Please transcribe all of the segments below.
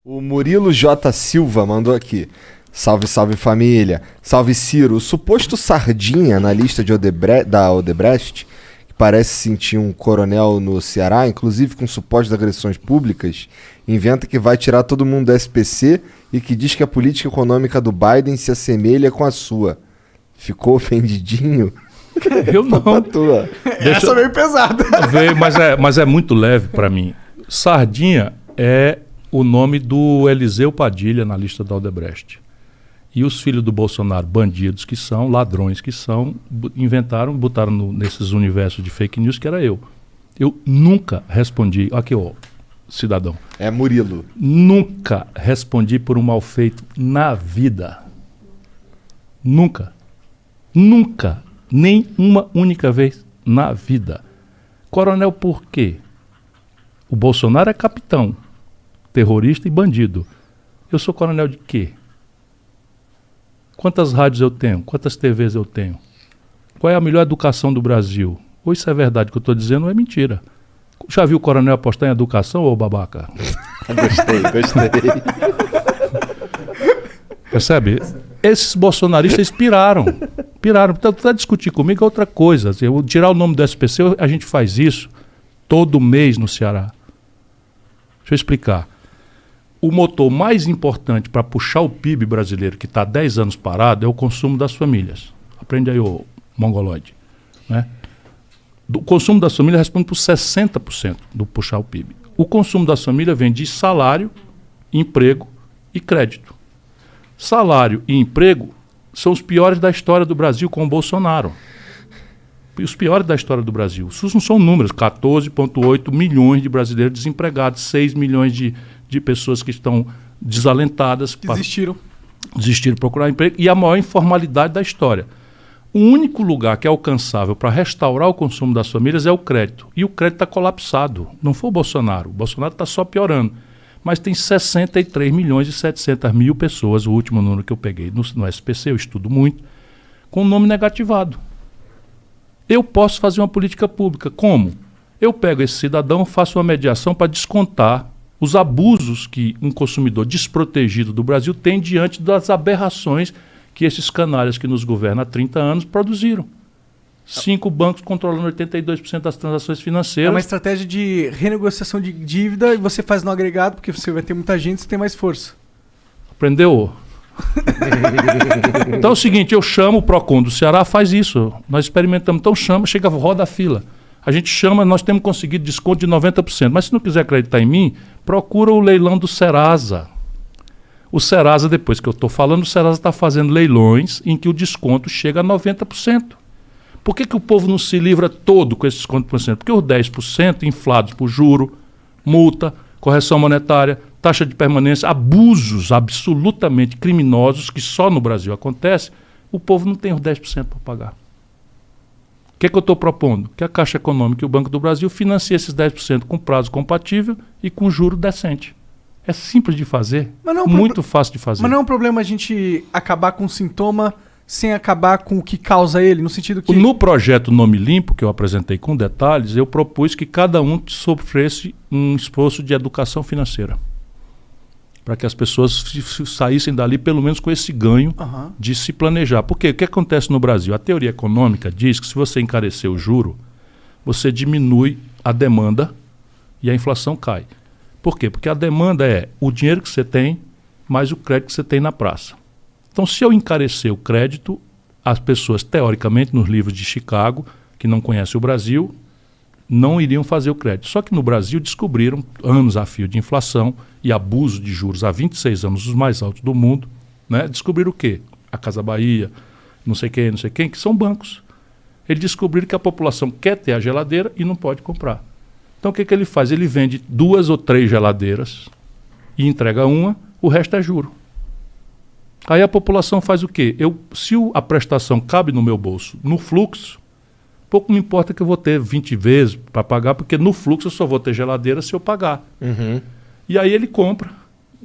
O Murilo J. Silva mandou aqui. Salve, salve família. Salve Ciro. O suposto sardinha na lista de da Odebrecht, que parece sentir um coronel no Ceará, inclusive com supostas agressões públicas, inventa que vai tirar todo mundo do SPC e que diz que a política econômica do Biden se assemelha com a sua. Ficou ofendidinho? Eu não. Essa é meio pesada. Mas é muito leve para mim. Sardinha é o nome do Eliseu Padilha na lista da Odebrecht. E os filhos do Bolsonaro, bandidos que são, ladrões que são, inventaram, botaram nesses universos de fake news que era eu. Eu nunca respondi, aqui ó, cidadão. É Murilo. Nunca respondi por um mal feito na vida. Nunca. Nunca. Nem uma única vez na vida. Coronel por quê? O Bolsonaro é capitão, terrorista e bandido. Eu sou coronel de quê? Quantas rádios eu tenho? Quantas TVs eu tenho? Qual é a melhor educação do Brasil? Ou isso é verdade que eu estou dizendo ou é mentira? Já viu o coronel apostar em educação, ô babaca? Gostei. Percebe? Esses bolsonaristas piraram. Então, para discutir comigo é outra coisa. Eu tirar o nome do SPC, a gente faz isso todo mês no Ceará. Deixa eu explicar. O motor mais importante para puxar o PIB brasileiro, que está há 10 anos parado, é o consumo das famílias. Aprende aí, ô mongoloide. Né? O consumo das famílias responde por 60% do puxar o PIB. O consumo das famílias vem de salário, emprego e crédito. Salário e emprego são os piores da história do Brasil com o Bolsonaro. Os piores da história do Brasil. Isso não são números. 14,8 milhões de brasileiros desempregados, 6 milhões de pessoas que estão desalentadas. Desistiram de procurar emprego. E a maior informalidade da história. O único lugar que é alcançável para restaurar o consumo das famílias é o crédito. E o crédito está colapsado. Não foi o Bolsonaro. O Bolsonaro está só piorando. Mas tem 63 milhões e 700 mil pessoas, o último número que eu peguei no SPC, eu estudo muito, com o nome negativado. Eu posso fazer uma política pública. Como? Eu pego esse cidadão, faço uma mediação para descontar os abusos que um consumidor desprotegido do Brasil tem diante das aberrações que esses canalhas que nos governam há 30 anos produziram. 5 bancos controlando 82% das transações financeiras. É uma estratégia de renegociação de dívida e você faz no agregado, porque você vai ter muita gente, você tem mais força. Aprendeu? Então é o seguinte, eu chamo o PROCON do Ceará, faz isso. Nós experimentamos, então chama, chega, roda a fila. A gente chama, nós temos conseguido desconto de 90%. Mas se não quiser acreditar em mim, procura o leilão do Serasa. O Serasa, depois que eu estou falando, o Serasa está fazendo leilões em que o desconto chega a 90%. Por que o povo não se livra todo com esse desconto por cento? Porque os 10% inflados por juro, multa, correção monetária, taxa de permanência, abusos absolutamente criminosos que só no Brasil acontece, o povo não tem os 10% para pagar. O que eu estou propondo? Que a Caixa Econômica e o Banco do Brasil financiem esses 10% com prazo compatível e com juro decente. É simples de fazer, muito fácil de fazer. Mas não é um problema a gente acabar com o sintoma sem acabar com o que causa ele, no sentido que... No projeto Nome Limpo, que eu apresentei com detalhes, eu propus que cada um sofresse um esforço de educação financeira. Para que as pessoas saíssem dali pelo menos com esse ganho de se planejar. Porque o que acontece no Brasil? A teoria econômica diz que se você encarecer o juro, você diminui a demanda e a inflação cai. Por quê? Porque a demanda é o dinheiro que você tem mais o crédito que você tem na praça. Então, se eu encarecer o crédito, as pessoas, teoricamente, nos livros de Chicago, que não conhecem o Brasil, não iriam fazer o crédito. Só que no Brasil descobriram, anos a fio de inflação e abuso de juros há 26 anos, os mais altos do mundo, né? Descobriram o quê? A Casa Bahia, não sei quem, que são bancos. Eles descobriram que a população quer ter a geladeira e não pode comprar. Então, o que ele faz? Ele vende 2 ou 3 geladeiras e entrega uma, o resto é juro. Aí a população faz o quê? Se a prestação cabe no meu bolso, no fluxo, pouco me importa que eu vou ter 20 vezes para pagar, porque no fluxo eu só vou ter geladeira se eu pagar. E aí ele compra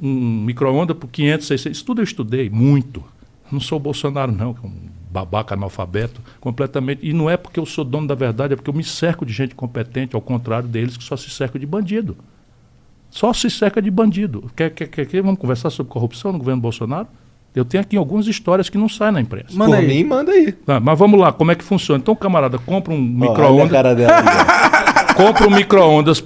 um micro-ondas por 500, 600. Isso tudo eu estudei muito. Não sou o Bolsonaro, não, que é um babaca analfabeto, completamente. E não é porque eu sou dono da verdade, é porque eu me cerco de gente competente, ao contrário deles, que só se cercam de bandido. Só se cerca de bandido. Vamos conversar sobre corrupção no governo Bolsonaro? Eu tenho aqui algumas histórias que não saem na imprensa. Manda aí. Mim, manda aí. Tá, mas vamos lá, como é que funciona? Então o camarada compra um Olha a micro-ondas. cara dela. Compra um micro-ondas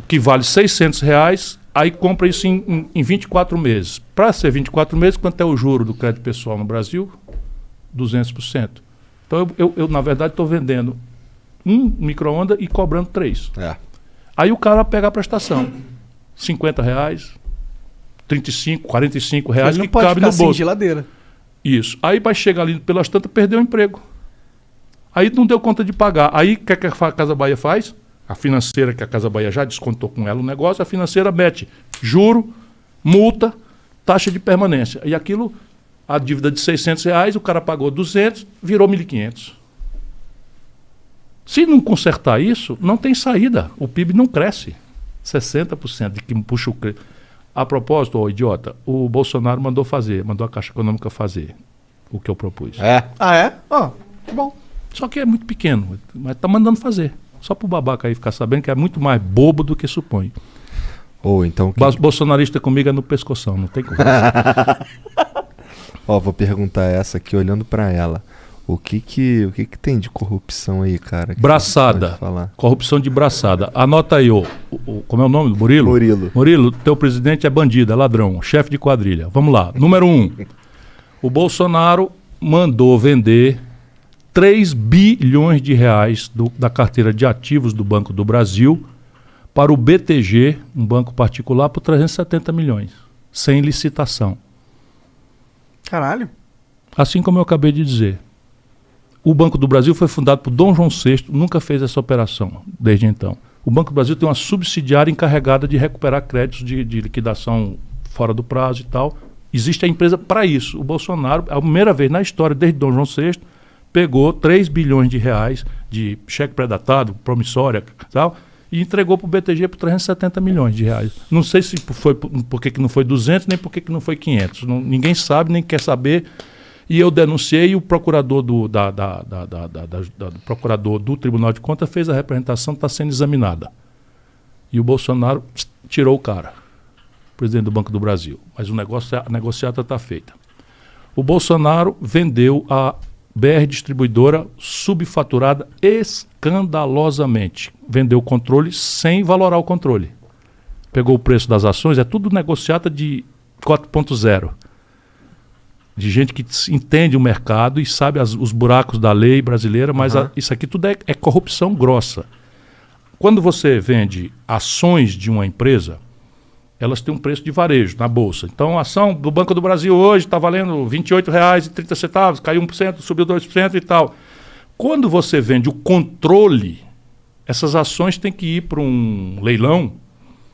que vale R$600, aí compra isso em 24 meses. Para ser 24 meses, quanto é o juro do crédito pessoal no Brasil? 200%. Então eu na verdade, estou vendendo um micro-ondas e cobrando 3. Aí o cara pega a prestação. R$50, 35, 45 reais que cabe no bolso. Sem geladeira. Isso. Aí vai chegar ali pelas tantas, perdeu o emprego. Aí não deu conta de pagar. Aí o que a Casa Bahia faz? A financeira, que a Casa Bahia já descontou com ela o negócio, a financeira mete juro, multa, taxa de permanência. E aquilo, a dívida de R$600, o cara pagou 200, virou 1.500. Se não consertar isso, não tem saída. O PIB não cresce. 60% de que puxa o crédito. A propósito, ô idiota, o Bolsonaro mandou a Caixa Econômica fazer o que eu propus. Ah, é? Que bom. Só que é muito pequeno, mas tá mandando fazer. Só pro babaca aí ficar sabendo que é muito mais bobo do que supõe. Então... Bolsonarista comigo é no pescoção, não tem conversa. Vou perguntar essa aqui olhando pra ela. O que tem de corrupção aí, cara? Braçada. Corrupção de braçada. Anota aí, como é o nome do Murilo? Murilo, teu presidente é bandido, é ladrão, chefe de quadrilha. Vamos lá. Número 1. O Bolsonaro mandou vender 3 bilhões de reais da carteira de ativos do Banco do Brasil para o BTG, um banco particular, por 370 milhões, sem licitação. Caralho. Assim como eu acabei de dizer. O Banco do Brasil foi fundado por Dom João VI, nunca fez essa operação desde então. O Banco do Brasil tem uma subsidiária encarregada de recuperar créditos de liquidação fora do prazo e tal. Existe a empresa para isso. O Bolsonaro, a primeira vez na história, desde Dom João VI, pegou 3 bilhões de reais de cheque pré-datado, promissória e tal, e entregou para o BTG por 370 milhões de reais. Não sei se foi por que não foi 200, nem por que não foi 500. Ninguém sabe, nem quer saber. E eu denunciei, e o procurador do procurador do Tribunal de Contas fez a representação, está sendo examinada. E o Bolsonaro tirou o cara, presidente do Banco do Brasil. Mas a negociata está feita. O Bolsonaro vendeu a BR Distribuidora subfaturada escandalosamente. Vendeu o controle sem valorar o controle. Pegou o preço das ações, é tudo negociata de 4.0. De gente que entende o mercado e sabe os buracos da lei brasileira, mas isso aqui tudo é corrupção grossa. Quando você vende ações de uma empresa, elas têm um preço de varejo na Bolsa. Então, a ação do Banco do Brasil hoje está valendo R$ 28,30, caiu 1%, subiu 2% e tal. Quando você vende o controle, essas ações têm que ir para um leilão,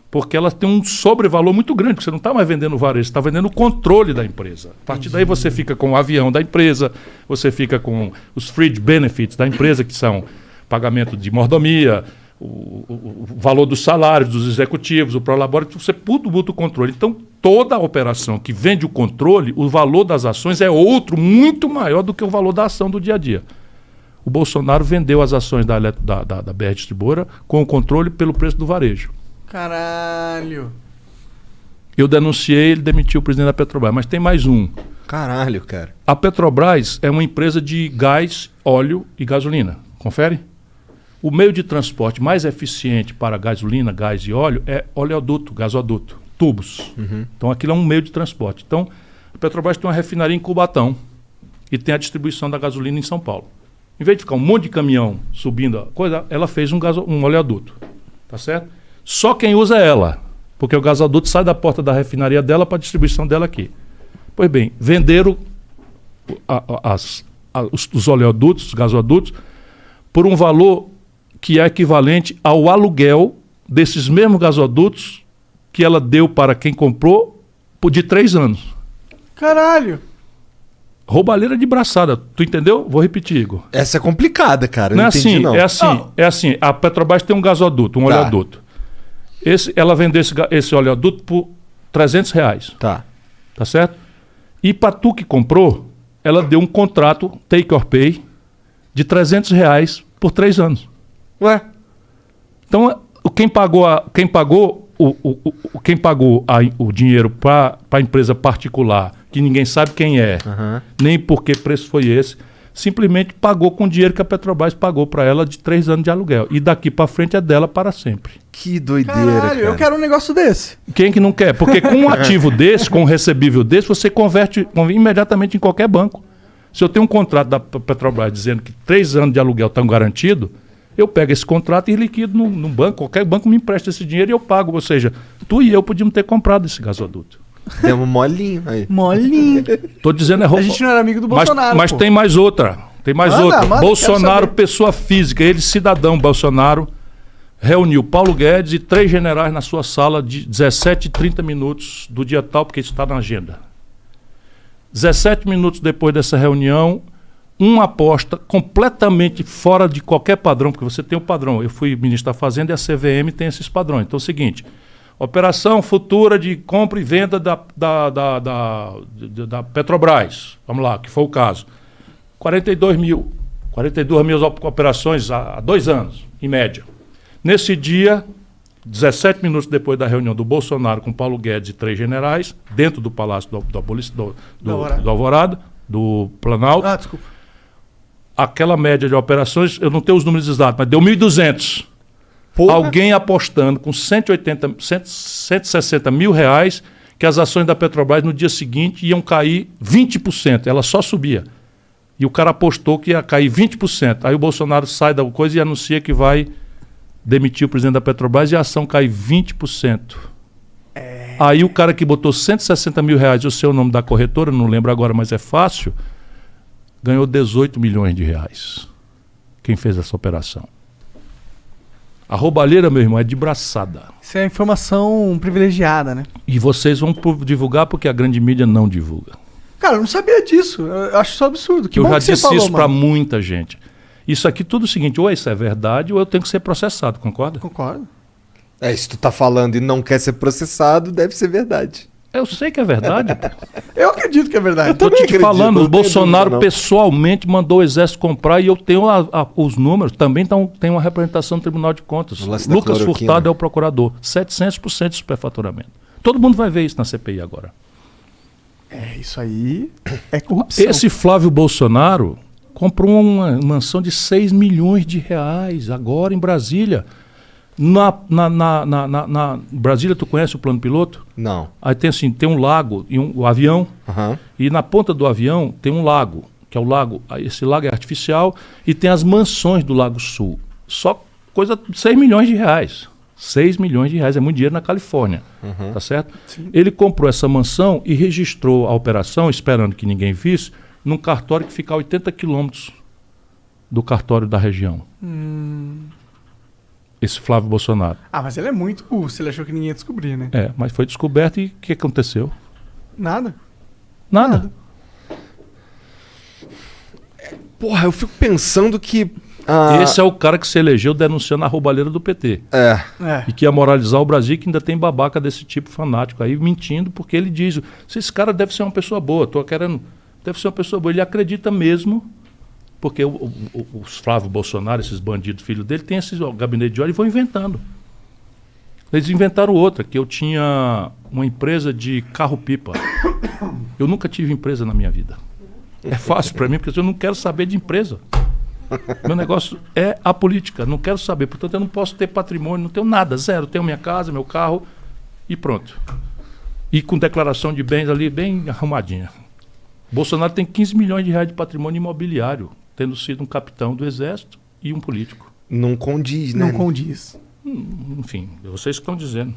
porque elas têm um sobrevalor muito grande, porque você não está mais vendendo o varejo, você está vendendo o controle da empresa. A partir daí você fica com o avião da empresa, você fica com os fringe benefits da empresa, que são pagamento de mordomia, o valor dos salários dos executivos, o prolabore, você tudo muda o controle. Então, toda a operação que vende o controle, o valor das ações é outro, muito maior do que o valor da ação do dia a dia. O Bolsonaro vendeu as ações da BR Distribuidora com o controle pelo preço do varejo. Caralho. Eu denunciei, ele demitiu o presidente da Petrobras, mas tem mais um. Caralho, cara. A Petrobras é uma empresa de gás, óleo e gasolina. Confere? O meio de transporte mais eficiente para gasolina, gás e óleo é oleoduto, gasoduto, tubos. Então aquilo é um meio de transporte. Então a Petrobras tem uma refinaria em Cubatão e tem a distribuição da gasolina em São Paulo. Em vez de ficar um monte de caminhão subindo a coisa, ela fez um oleoduto. Tá certo? Só quem usa é ela, porque o gasoduto sai da porta da refinaria dela para a distribuição dela aqui. Pois bem, venderam os oleodutos, os gasodutos, por um valor que é equivalente ao aluguel desses mesmos gasodutos que ela deu para quem comprou de 3 anos. Caralho! Roubalheira de braçada, tu entendeu? Vou repetir, Igor. Essa é complicada, cara. Não é assim, não. É assim. A Petrobras tem um gasoduto, um oleoduto. Ela vendeu esse oleoduto por R$300. Tá certo? E para tu que comprou, ela deu um contrato, take or pay, de R$300 por 3 anos. Ué? Então, quem pagou quem pagou o dinheiro para a empresa particular, que ninguém sabe quem é, nem por que preço foi esse, simplesmente pagou com o dinheiro que a Petrobras pagou para ela de 3 anos de aluguel. E daqui para frente é dela para sempre. Que doideira, Caralho, eu quero um negócio desse. Quem que não quer? Porque com um ativo desse, com um recebível desse, você converte imediatamente em qualquer banco. Se eu tenho um contrato da Petrobras dizendo que 3 anos de aluguel estão garantidos, eu pego esse contrato e liquido num banco. Qualquer banco me empresta esse dinheiro e eu pago. Ou seja, tu e eu podíamos ter comprado esse gasoduto. Demos molinho aí. Molinho. Tô dizendo é roubo. A gente não era amigo do Bolsonaro, Mas pô. tem mais outra. Tem mais Manda, outra. manda, Bolsonaro, quero saber. pessoa física, ele cidadão Bolsonaro, reuniu Paulo Guedes e 3 generais na sua sala de 17 e 30 minutos do dia tal, porque isso está na agenda. 17 minutos depois dessa reunião, uma aposta completamente fora de qualquer padrão, porque você tem um padrão. Eu fui ministro da Fazenda e a CVM tem esses padrões. Então é o seguinte, operação futura de compra e venda da Petrobras, vamos lá, que foi o caso. 42 mil operações há 2 anos, em média. Nesse dia, 17 minutos depois da reunião do Bolsonaro com Paulo Guedes e 3 generais, dentro do Palácio do Alvorada, do Planalto, Desculpa. aquela média de operações, eu não tenho os números exatos, mas deu 1.200. Alguém apostando com 160 mil reais que as ações da Petrobras no dia seguinte iam cair 20%, ela só subia. E o cara apostou que ia cair 20%. Aí o Bolsonaro sai da coisa e anuncia que vai demitir o presidente da Petrobras e a ação cai 20%. Aí o cara que botou 160 mil reais, o seu nome da corretora, não lembro agora, mas é fácil, ganhou 18 milhões de reais. Quem fez essa operação? A roubalheira, meu irmão, é de braçada. Isso é informação privilegiada, né? E vocês vão divulgar porque a grande mídia não divulga. Cara, eu não sabia disso. Eu acho isso absurdo. Que Eu bom já que você disse falou, isso para mano. muita gente. Isso aqui tudo é o seguinte, ou isso é verdade ou eu tenho que ser processado, concorda? Concordo. Se tu tá falando e não quer ser processado, deve ser verdade. Eu sei que é verdade. Eu acredito que é verdade. Estou também te acredito, falando, não o tenho Bolsonaro dúvida, não. pessoalmente mandou o exército comprar e eu tenho os números. Também tem uma representação no Tribunal de Contas. O lance da Lucas cloroquina. Furtado é o procurador. 700% de superfaturamento. Todo mundo vai ver isso na CPI agora. Isso aí é corrupção. Esse Flávio Bolsonaro comprou uma mansão de 6 milhões de reais agora em Brasília. Brasília, tu conhece o plano piloto? Não. Aí tem um lago e o avião. Aham. E na ponta do avião tem um lago, que é o lago. Esse lago é artificial e tem as mansões do Lago Sul. Só coisa de 6 milhões de reais. 6 milhões de reais é muito dinheiro na Califórnia. Tá certo? Sim. Ele comprou essa mansão e registrou a operação, esperando que ninguém visse, num cartório que fica a 80 quilômetros do cartório da região. Esse Flávio Bolsonaro. Mas ele é muito urso. Ele achou que ninguém ia descobrir, né? Mas foi descoberto e o que aconteceu? Nada. Nada. Porra, eu fico pensando que... Esse é o cara que se elegeu denunciando a roubalheira do PT. É. E que ia moralizar o Brasil, que ainda tem babaca desse tipo fanático aí, mentindo, porque ele diz, esse cara deve ser uma pessoa boa, deve ser uma pessoa boa. Ele acredita mesmo, porque os Flávio Bolsonaro, esses bandidos, filhos dele, tem esse gabinete de ódio e vão inventando. Eles inventaram outra, que eu tinha uma empresa de carro-pipa. Eu nunca tive empresa na minha vida. É fácil para mim, porque eu não quero saber de empresa. Meu negócio é a política, não quero saber. Portanto, eu não posso ter patrimônio, não tenho nada, zero. Tenho minha casa, meu carro e pronto. E com declaração de bens ali bem arrumadinha. Bolsonaro tem 15 milhões de reais de patrimônio imobiliário, tendo sido um capitão do Exército e um político. Não condiz, né? Não condiz. Enfim, vocês estão dizendo.